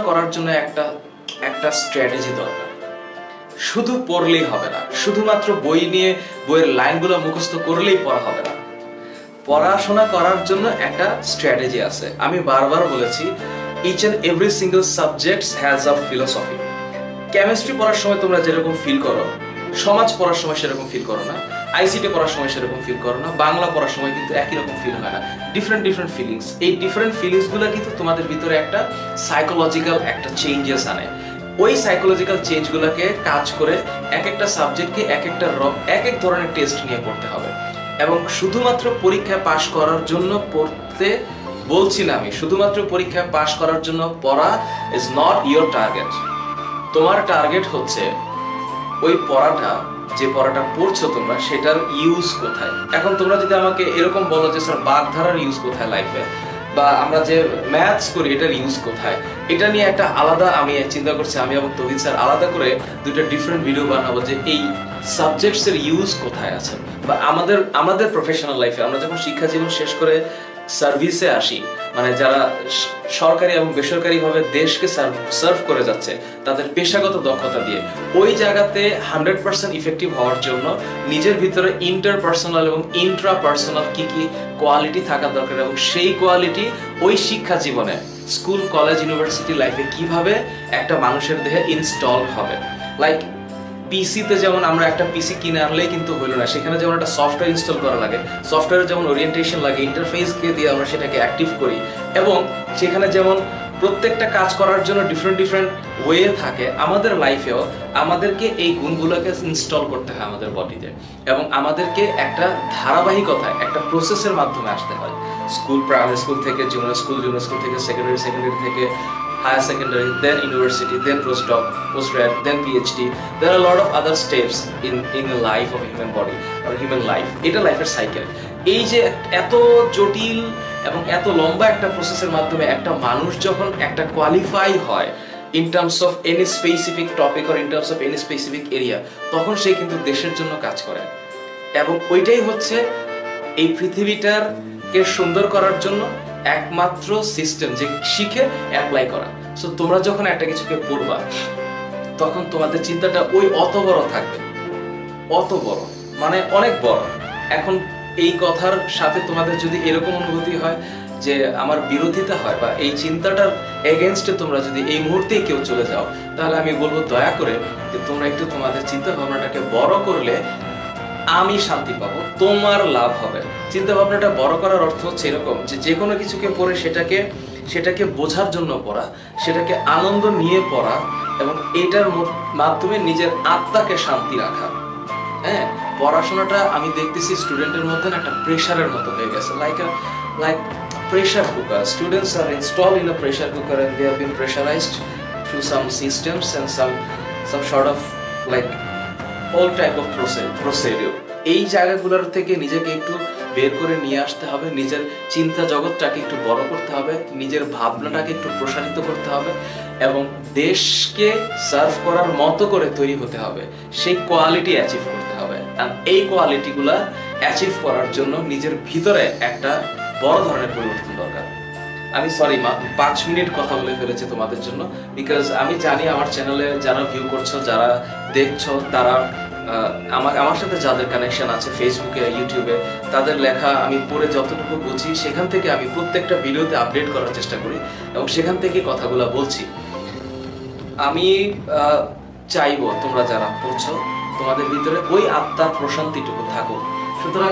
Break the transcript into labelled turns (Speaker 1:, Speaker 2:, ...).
Speaker 1: করার জন্য একটা একটা স্ট্র্যাটেজি দরকার। শুধু পড়লেই হবে না, শুধুমাত্র বই নিয়ে বইয়ের লাইনগুলো মুখস্থ করলেই পড়া হবে না। পড়াশোনা করার জন্য একটা স্ট্র্যাটেজি আছে। আমি বারবার বলেছি, each and every single subject has a philosophy. Chemistry পড়ার সময় তোমরা যেরকম ফিল করো, সমাজ পড়ার সময় সেরকম ফিল করো না, আইসিটি পড়ার সময় সেরকম ফিল করো না, বাংলা পড়ার সময় কিন্তু একই রকম ফিল হয় না। Different different feelings. এই ডিফারেন্ট ফিলিংসগুলো কিন্তু তোমাদের ভিতরে একটা সাইকোলজিক্যাল একটা চেঞ্জেস আনে। ওই সাইকোলজিক্যাল চেঞ্জগুলোকে কাজ করে এক একটা সাবজেক্টকে এক এক ধরনের টেস্ট নিয়ে পড়তে হবে। এবং শুধুমাত্র পরীক্ষায় পাশ করার জন্য পড়তে বলছি না আমি, শুধুমাত্র পরীক্ষায় পাশ করার জন্য পড়া ইজ নট ইয়োর টার্গেট। তোমার টার্গেট হচ্ছে ওই পড়াটা, যে পড়াটা পড়ছো তোমরা, সেটার ইউজ কোথায়। এখন তোমরা যদি আমাকে এরকম বলো যে স্যার বাগধারার ইউজ কোথায় লাইফে, বা আমরা যে ম্যাথস করি এটার ইউজ কোথায়, এটা নিয়ে একটা আলাদা আমি চিন্তা করছি, আমি এবং তৌহিদ স্যার আলাদা করে দুটো ডিফারেন্ট ভিডিও বানাবো যে এই সাবজেক্টস এর ইউজ কোথায় আছে। বা আমাদের প্রফেশনাল লাইফে আমরা যখন শিক্ষা জীবন শেষ করে সার্ভিসে আসি, মানে যারা সরকারি এবং বেসরকারিভাবে দেশকে সার্ভ করে যাচ্ছে তাদের পেশাগত দক্ষতা দিয়ে, ওই জায়গাতে 100% ইফেক্টিভ হওয়ার জন্য নিজের ভিতরে ইন্টারপার্সোনাল এবং ইন্ট্রাপার্সোনাল কি কি কোয়ালিটি থাকা দরকার, এবং সেই কোয়ালিটি ওই শিক্ষা জীবনে স্কুল, কলেজ, ইউনিভার্সিটি লাইফে কিভাবে একটা মানুষের দেহে ইনস্টল হবে। লাইক পিসিতে যেমন আমরা একটা পিসি কিনে আনলেই কিন্তু হলো না, সেখানে যেমন একটা সফটওয়্যার ইনস্টল করা লাগে, সফটওয়্যারের যেমন ওরিয়েন্টেশন লাগে, ইন্টারফেসকে দিয়ে আমরা সেটাকে অ্যাক্টিভ করি, এবং সেখানে যেমন প্রত্যেকটা কাজ করার জন্য ডিফারেন্ট ডিফারেন্ট ওয়ে থাকে, আমাদের লাইফেও আমাদেরকে এই গুণগুলোকে ইনস্টল করতে হয় আমাদের বডিতে, এবং আমাদেরকে একটা ধারাবাহিকতায় একটা প্রসেসের মাধ্যমে আসতে হয়। প্রাইমারি স্কুল থেকে জুনিয়র স্কুল থেকে সেকেন্ডারি থেকে higher secondary, then university, then postgrad, then PhD. There are a lot of other steps in the life of human body or human life. এটা লাইফের সাইকেল। এই যে এত জটিল এবং এত লম্বা একটা প্রসেসের মাধ্যমে একটা মানুষ যখন একটা কোয়ালিফাই হয় in terms of any specific topic or in terms of any specific area, তখন সে কিন্তু দেশের জন্য কাজ করে। এবং ওইটাই হচ্ছে এই পৃথিবীটাকে সুন্দর করার জন্য একমাত্র সিস্টেম, যে শিখে অ্যাপ্লাই করা। সো তোমরা যখন একটা কিছুকে পড়বা, তখন তোমাদের চিন্তাটা ওই অত বড় থাকবে, অত বড় মানে অনেক বড়। এখন এই কথার সাথে তোমাদের যদি এরকম অনুভূতি হয় যে আমার বিরোধিতা হয়, বা এই চিন্তাটার এগেনস্টে তোমরা যদি এই মুহূর্তেই কেউ চলে যাও, তাহলে আমি বলবো দয়া করে যে তোমরা একটু তোমাদের চিন্তা ভাবনাটাকে বড় করলে আমি শান্তি পাবো, তোমার লাভ হবে। চিন্তা ভাবনাটা বড় করার অর্থ হচ্ছে এরকম যে কোনো কিছুকে পড়ে সেটাকে বোঝার জন্য পড়া, সেটাকে আনন্দ নিয়ে পড়া, এবং এটার মাধ্যমে নিজের আত্মাকে শান্তি রাখা। হ্যাঁ, পড়াশোনাটা আমি দেখতেছি স্টুডেন্টের মধ্যে একটা প্রেশারের মতো হয়ে গেছে, like pressure cooker. Students are installed in a pressure cooker and they have been pressurized through some systems and some sort of like all type of procedure. এই জায়গাগুলোর থেকে নিজেকে একটু বের করে নিয়ে আসতে হবে, নিজের চিন্তা জগৎটাকে একটু বড় করতে হবে, নিজের ভাবনাটাকে একটু প্রসারিত করতে হবে, এবং দেশকে সার্ভ করার মতো করে তৈরি হতে হবে, সেই কোয়ালিটি অ্যাচিভ করতে হবে। আর এই কোয়ালিটিগুলা অ্যাচিভ করার জন্য নিজের ভিতরে একটা বড় ধরনের পরিবর্তন দরকার। আমি সরি 5 মিনিট কথা বলে ফেলেছি তোমাদের জন্য, বিকজ আমি জানি আমার চ্যানেলে যারা ভিউ করছো, যারা দেখছো, তারা আমার সাথে যাদের কানেকশন আছে ফেসবুকে, ইউটিউবে, তাদের লেখা আমি পড়ে যতটুকু বুঝি সেখান থেকে আমি প্রত্যেকটা ভিডিওতে আপডেট করার চেষ্টা করি, এবং সেখান থেকে কথাগুলো বলছি। আমি চাইবো তোমরা যারা পড়ছো, তোমাদের ভিতরে ওই আত্মার প্রশান্তিটুকু থাকুক। সুতরাং